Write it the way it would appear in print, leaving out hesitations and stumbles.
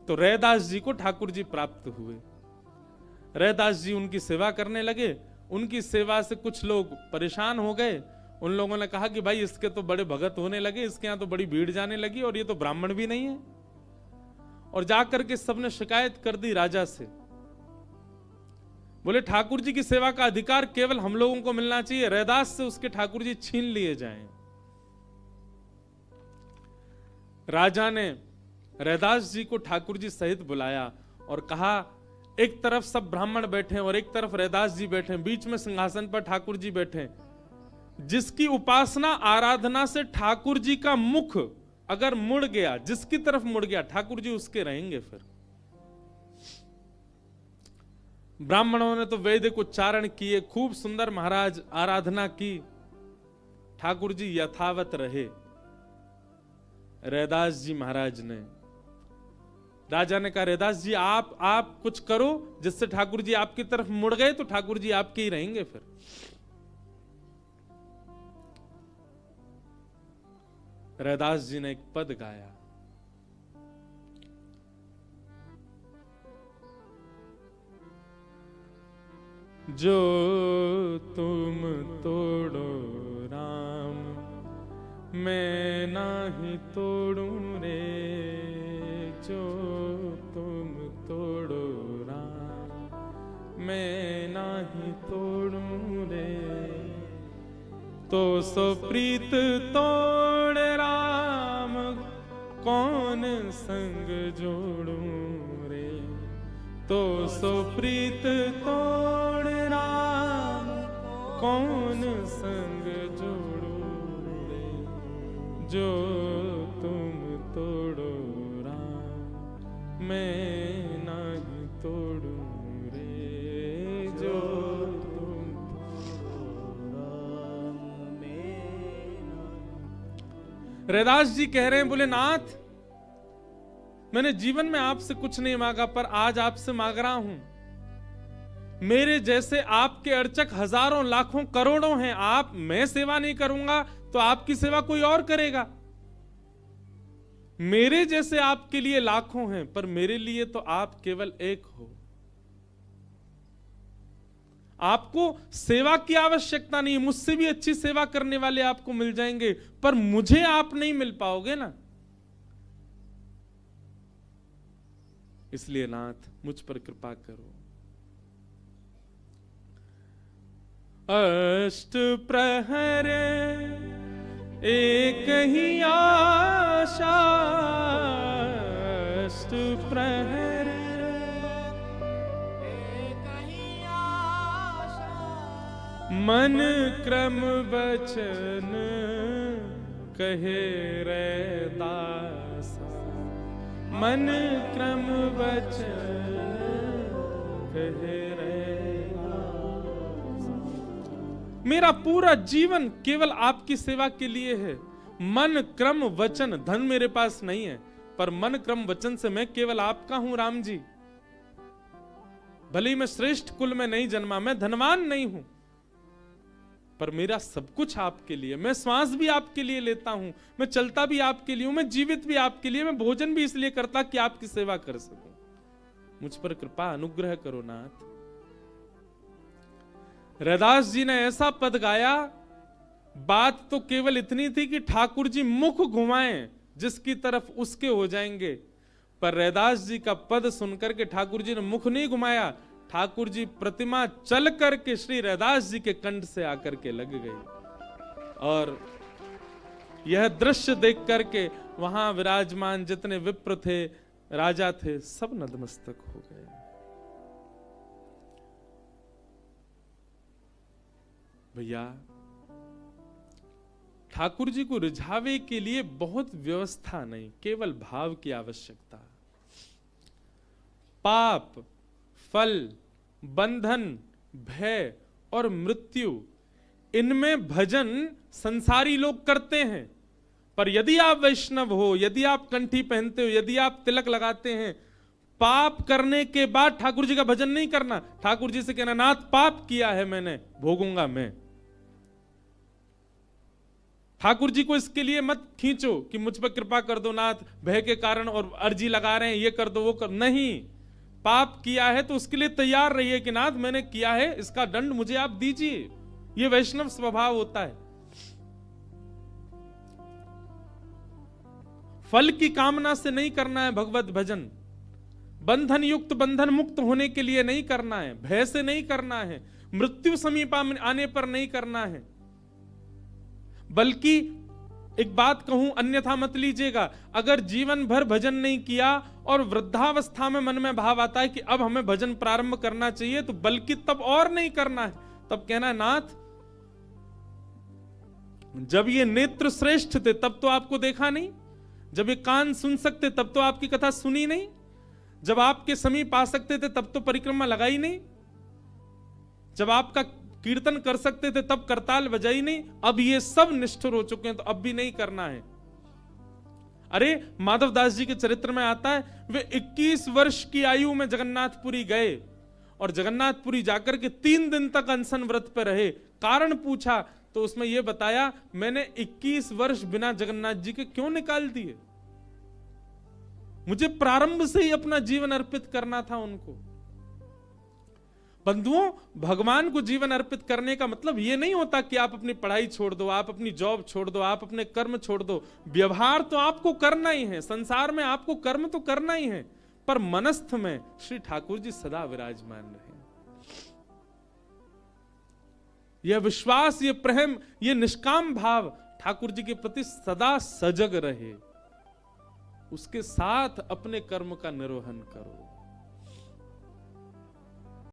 तो रैदास जी को ठाकुर जी प्राप्त हुए। रैदास जी उनकी सेवा करने लगे। उनकी सेवा से कुछ लोग परेशान हो गए। उन लोगों ने कहा कि भाई इसके तो बड़े भगत होने लगे, इसके यहाँ तो बड़ी भीड़ जाने लगी और ये तो ब्राह्मण भी नहीं है। और जाकर के सबने शिकायत कर दी राजा से। बोले ठाकुर जी की सेवा का अधिकार केवल हम लोगों को मिलना चाहिए, रैदास से उसके ठाकुर जी छीन लिए जाएं। राजा ने रैदास जी को ठाकुर जी सहित बुलाया और कहा, एक तरफ सब ब्राह्मण बैठे और एक तरफ रैदास जी बैठे, बीच में सिंहासन पर ठाकुर जी बैठे। जिसकी उपासना आराधना से ठाकुर जी का मुख अगर मुड़ गया, जिसकी तरफ मुड़ गया, ठाकुर जी उसके रहेंगे। फिर ब्राह्मणों ने तो वैदिक उच्चारण किए, खूब सुंदर महाराज आराधना की, ठाकुर जी यथावत रहे। रैदास जी महाराज ने, राजा ने कहा, रैदास जी आप कुछ करो जिससे ठाकुर जी आपकी तरफ मुड़ गए तो ठाकुर जी आपके ही रहेंगे। फिर रैदास जी ने एक पद गाया, जो तुम तोड़ो राम मैं नाही तोड़ूं रे, जो तुम तोड़ो राम मैं नाही तोड़ूं रे, तो सो प्रीत तोड़ राम कौन संग जोड़ूं रे, तो सो प्रीत तोड़ राम कौन संग जोड़ूं रे, जो तुम तोड़ो राम मैं नहीं तोड़ूं रे, जो रैदास जी कह रहे हैं, बोले नाथ मैंने जीवन में आपसे कुछ नहीं मांगा पर आज आपसे मांग रहा हूं। मेरे जैसे आपके अर्चक हजारों लाखों करोड़ों हैं, आप मैं सेवा नहीं करूंगा तो आपकी सेवा कोई और करेगा। मेरे जैसे आपके लिए लाखों हैं पर मेरे लिए तो आप केवल एक हो। आपको सेवा की आवश्यकता नहीं, मुझसे भी अच्छी सेवा करने वाले आपको मिल जाएंगे, पर मुझे आप नहीं मिल पाओगे ना। इसलिए नाथ मुझ पर कृपा करो। अष्ट प्रहर एक ही आशा, अष्ट प्रहर एक ही आशा, मन क्रम वचन कहे रैदासा, मन क्रम वचन कहे मेरा पूरा जीवन केवल आपकी सेवा के लिए है। मन क्रम वचन, धन मेरे पास नहीं है पर मन क्रम वचन से मैं केवल आपका हूं राम जी। भले ही मैं श्रेष्ठ कुल में नहीं जन्मा, मैं धनवान नहीं हूं, पर मेरा सब कुछ आपके लिए। मैं श्वास भी आपके लिए लेता हूं, मैं चलता भी आपके लिए हूं, मैं जीवित भी आपके लिए, मैं भोजन भी इसलिए करता कि आपकी सेवा कर सकूं। मुझ पर कृपा अनुग्रह करो नाथ। रैदास जी ने ऐसा पद गाया, बात तो केवल इतनी थी कि ठाकुर जी मुख घुमाएं जिसकी तरफ उसके हो जाएंगे, पर रैदास जी का पद सुनकर के ठाकुर जी ने मुख नहीं घुमाया, ठाकुर जी प्रतिमा चल करके श्री रैदास जी के कंठ से आकर के लग गई। और यह दृश्य देख करके वहां विराजमान जितने विप्र थे, राजा थे, सब नतमस्तक हो गए। भैया ठाकुर जी को रिझावे के लिए बहुत व्यवस्था नहीं, केवल भाव की आवश्यकता। पाप, फल, बंधन, भय और मृत्यु, इनमें भजन संसारी लोग करते हैं, पर यदि आप वैष्णव हो, यदि आप कंठी पहनते हो, यदि आप तिलक लगाते हैं, पाप करने के बाद ठाकुर जी का भजन नहीं करना। ठाकुर जी से कहना, नाथ पाप किया है मैंने, भोगूंगा मैं। ठाकुर जी को इसके लिए मत खींचो कि मुझ पर कृपा कर दो नाथ, भय के कारण और अर्जी लगा रहे हैं, ये कर दो वो कर, नहीं। पाप किया है तो उसके लिए तैयार रहिए कि नाथ मैंने किया है, इसका दंड मुझे आप दीजिए। ये वैष्णव स्वभाव होता है। फल की कामना से नहीं करना है भगवत भजन, बंधन युक्त बंधन मुक्त होने के लिए नहीं करना है, भय से नहीं करना है, मृत्यु समीप आने पर नहीं करना है। बल्कि एक बात कहूं, अन्यथा मत लीजिएगा, अगर जीवन भर भजन नहीं किया और वृद्धावस्था में मन में भाव आता है कि अब हमें भजन प्रारंभ करना चाहिए, तो बल्कि तब और नहीं करना है, तब कहना नाथ जब ये नेत्र श्रेष्ठ थे तब तो आपको देखा नहीं, जब ये कान सुन सकते तब तो आपकी कथा सुनी नहीं, जब आपके समीप आ सकते थे तब तो परिक्रमा लगाई नहीं, जब आपका कीर्तन कर सकते थे तब करताल बजाई नहीं, अब ये सब निष्ठुर हो चुके हैं तो अब भी नहीं करना है। अरे माधवदास जी के चरित्र में आता है, वे 21 वर्ष की आयु में जगन्नाथपुरी गए और जगन्नाथपुरी जाकर के 3 दिन तक अनशन व्रत पर रहे। कारण पूछा तो उसमें यह बताया, मैंने 21 वर्ष बिना जगन्नाथ जी के क्यों निकाल दिए, मुझे प्रारंभ से ही अपना जीवन अर्पित करना था उनको। बंधुओं, भगवान को जीवन अर्पित करने का मतलब यह नहीं होता कि आप अपनी पढ़ाई छोड़ दो, आप अपनी जॉब छोड़ दो, आप अपने कर्म छोड़ दो। व्यवहार तो आपको करना ही है, संसार में आपको कर्म तो करना ही है, पर मनस्थ में श्री ठाकुर जी सदा विराजमान रहे। यह विश्वास, यह प्रेम, यह निष्काम भाव ठाकुर जी के प्रति सदा सजग रहे, उसके साथ अपने कर्म का निर्वहन करो।